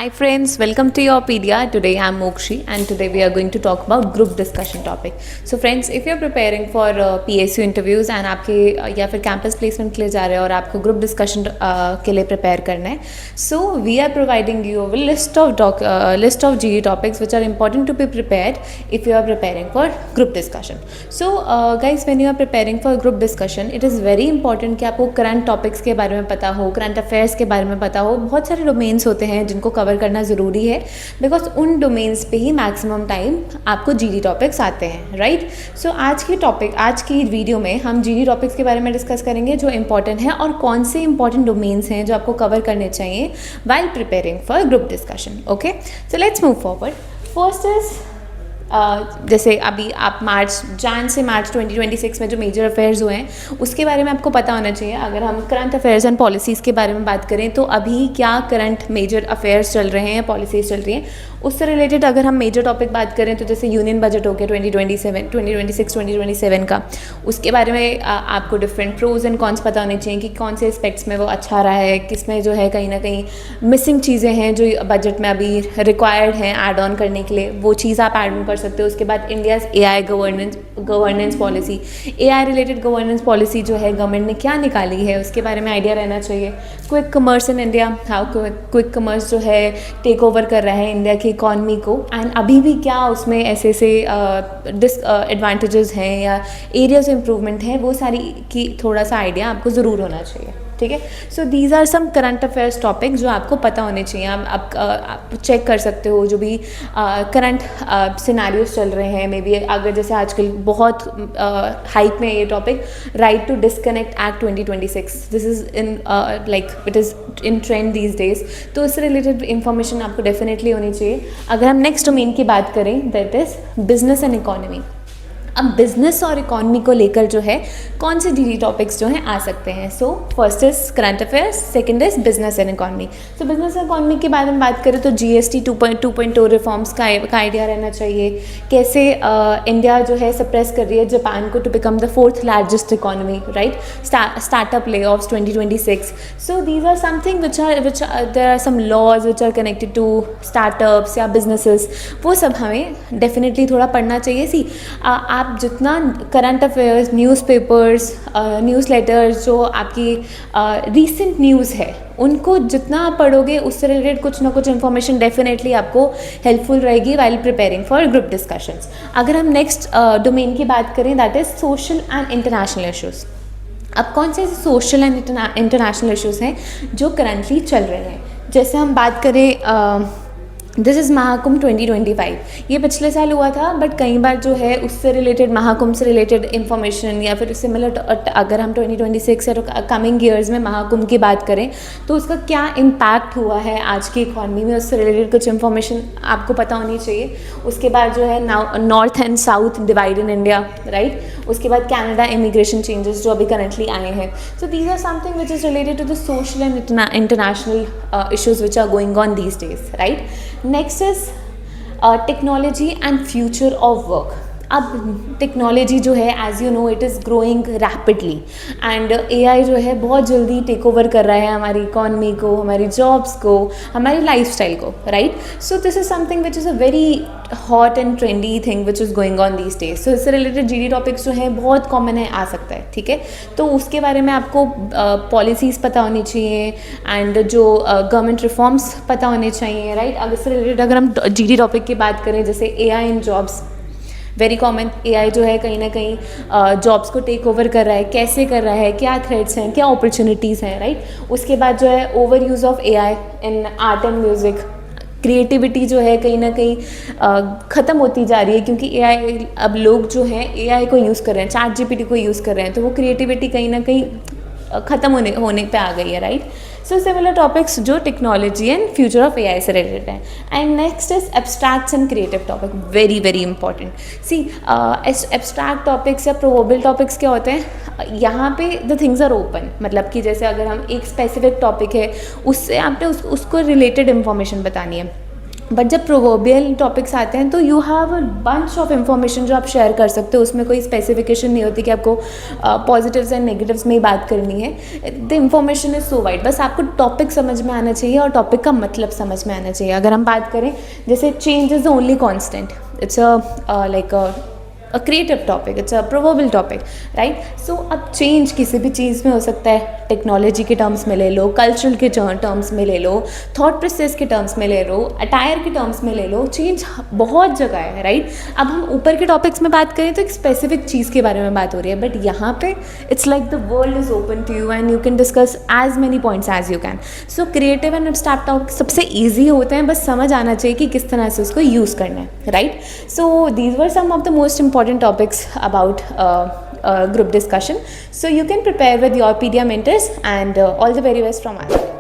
Hi friends, welcome to Yourpedia. Today I'm Mokshi and today we are going to talk about group discussion topic. So friends, if you're preparing for PSU interviews and आपके या फिर campus placement के लिए जा रहे हो और आपको group discussion के लिए prepare करना है, so we are providing you a list of GE topics which are important to be prepared if you are preparing for group discussion. So guys, when you are preparing for group discussion, it is very important कि आपको current topics के बारे में पता हो, current affairs के बारे में पता हो. बहुत सारे domains होते हैं जिनको कवर करना ज़रूरी है बिकॉज उन डोमेन्स पे ही मैक्सिमम टाइम आपको जीडी टॉपिक्स आते हैं, राइट. सो आज की वीडियो में हम जीडी टॉपिक्स के बारे में डिस्कस करेंगे जो इंपॉर्टेंट है और कौन से इंपॉर्टेंट डोमेन्स हैं जो आपको कवर करने चाहिए while preparing for group discussion. Okay, so let's move forward. First is जैसे अभी आप जान से मार्च 2026 में जो मेजर अफेयर्स हुए हैं उसके बारे में आपको पता होना चाहिए. अगर हम करंट अफेयर्स एंड पॉलिसीज़ के बारे में बात करें तो अभी क्या करंट मेजर अफेयर्स चल रहे हैं, पॉलिसीज़ चल रही हैं, उससे रिलेटेड अगर हम मेजर टॉपिक बात करें तो जैसे यूनियन बजट हो गया 2027 का, उसके बारे में आपको डिफरेंट प्रोज एंड कॉन्स पता होने चाहिए कि कौन से एस्पेक्ट्स में वो अच्छा रहा है, किस में जो है कहीं ना कहीं मिसिंग चीज़ें हैं जो बजट में अभी रिक्वायर्ड हैं ऐड ऑन करने के लिए, वो चीज़ आप ऐड ऑन कर सकते हो. उसके बाद India's AI governance policy, AI related governance policy जो है गवर्नमेंट ने क्या निकाली है उसके बारे में आइडिया रहना चाहिए. Quick commerce in India, how quick commerce जो है टेक ओवर कर रहा है इंडिया की इकॉनमी को, एंड अभी भी क्या उसमें ऐसे एडवांटेजेस हैं या एरियाज इम्प्रूवमेंट हैं, वो सारी की थोड़ा सा आइडिया आपको ज़रूर होना चाहिए. ठीक है, so these are some current affairs topic जो आपको पता होने चाहिए. आप चेक कर सकते हो जो भी करंट सिनारियोज चल रहे हैं. मे बी अगर जैसे आजकल बहुत हाइप में ये topic right to disconnect act 2026, this is in it is in trend these days, तो इससे रिलेटेड इंफॉर्मेशन आपको डेफिनेटली होनी चाहिए. अगर हम नेक्स्ट डोमेन की बात करें that is business and economy. अब बिजनेस और इकॉनमी को लेकर जो है कौन से जीडी टॉपिक्स जो हैं आ सकते हैं. So first is current affairs, second is business and economy. तो बिजनेस एंड इकॉनमी के बारे में बात करें तो GST 2.2 रिफॉर्म्स का आइडिया रहना चाहिए. कैसे इंडिया जो है सप्रेस कर रही है जापान को to become the 4th largest economy, right. Startup layoffs 2026. So these are something which there are some laws which are connected to startups या बिजनेसेस, वो सब हमें डेफिनेटली थोड़ा पढ़ना चाहिए. सी आप जितना करंट अफेयर्स, न्यूज़पेपर्स, न्यूज़लेटर्स, जो आपकी रीसेंट न्यूज़ है उनको जितना आप पढ़ोगे उससे रिलेटेड कुछ ना कुछ इन्फॉर्मेशन डेफिनेटली आपको हेल्पफुल रहेगी while preparing for group discussions. अगर हम नेक्स्ट डोमेन की बात करें that is social and international issues. अब कौन से सोशल एंड इंटरनेशनल इश्यूज़ हैं जो करंटली चल रहे हैं. जैसे हम बात करें दिस इज़ महाकुंभ 2025, ये पिछले साल हुआ था बट कई बार जो है उससे रिलेटेड, महाकुंभ से रिलेटेड इन्फॉर्मेशन या फिर सिमिलर अगर हम 2026 या कमिंग ईयर्स में महाकुंभ की बात करें तो उसका क्या इम्पैक्ट हुआ है आज की इकॉनमी में, उससे रिलेटेड कुछ इन्फॉर्मेशन आपको पता होनी चाहिए. उसके बाद जो है north and south divide in India, right. उसके बाद कनाडा इमिग्रेशन चेंजेस जो अभी करंटली आए हैं. So these are something which is related to the social and international issues which are going on these days, right. Next is technology and future of work. अब technology जो है as you know it is growing rapidly and AI जो है बहुत जल्दी take over कर रहा है हमारी इकॉनमी को, हमारी जॉब्स को, हमारी लाइफस्टाइल को, right. So this is something which is a very hot and trendy thing which is going on these days. So इससे रिलेटेड GD टॉपिक्स जो हैं बहुत कॉमन है, आ सकता है, ठीक है. तो उसके बारे में आपको पॉलिसीज़ पता होनी चाहिए एंड जो गवर्नमेंट रिफॉर्म्स पता होने चाहिए, राइट. अब इससे रिलेटेड अगर हम GD टॉपिक की बात करें जैसे AI इन जॉब्स, वेरी कॉमन. AI जो है कहीं ना कहीं जॉब्स को टेक ओवर कर रहा है, कैसे कर रहा है, क्या थ्रेट्स हैं, क्या अपॉर्चुनिटीज़ हैं, राइट. उसके बाद जो है over use of AI in art and music, creativity जो है कहीं ना कहीं ख़त्म होती जा रही है क्योंकि AI, अब लोग जो हैं AI को यूज़ कर रहे हैं, ChatGPT को यूज़ कर रहे हैं, तो वो क्रिएटिविटी कहीं ना कहीं ख़त्म होने पे आ गई है, राइट. सो सिमिलर टॉपिक्स जो technology and future of AI से रिलेटेड है. And next is abstracts and creative topic, very very important. See abstract topics या प्रोबेबल टॉपिक्स क्या होते हैं, यहाँ पे द थिंग्स आर ओपन, मतलब कि जैसे अगर हम एक स्पेसिफिक टॉपिक है उससे आपने उसको रिलेटेड इन्फॉर्मेशन बतानी है. बट जब प्रोवर्बियल टॉपिक्स आते हैं तो you have a bunch of information जो आप शेयर कर सकते हो, उसमें कोई स्पेसिफिकेशन नहीं होती कि आपको पॉजिटिव्स एंड नेगेटिव्स में ही बात करनी है. The information is so wide, बस आपको टॉपिक समझ में आना चाहिए और टॉपिक का मतलब समझ में आना चाहिए. अगर हम बात करें जैसे change is the only constant, it's like a creative topic, it's a proverbial topic, right. So अब चेंज किसी भी चीज़ में हो सकता है, टेक्नोलॉजी के टर्म्स में ले लो, कल्चरल के टर्म्स में ले लो, थॉट प्रोसेस के टर्म्स में ले लो, अटायर के टर्म्स में ले लो. चेंज बहुत जगह है, राइट. अब हम ऊपर के टॉपिक्स में बात करें तो एक स्पेसिफिक चीज़ के बारे में बात हो रही है, बट यहाँ पे it's like the world is open to you and you can discuss as many points as you can. So creative and abstract topic सबसे ईजी होते हैं, बस समझ आना चाहिए कि किस तरह से उसको यूज़ करना है, right. So these were some of the most important topics about group discussion. So you can prepare with your PDM mentors and all the very best from us.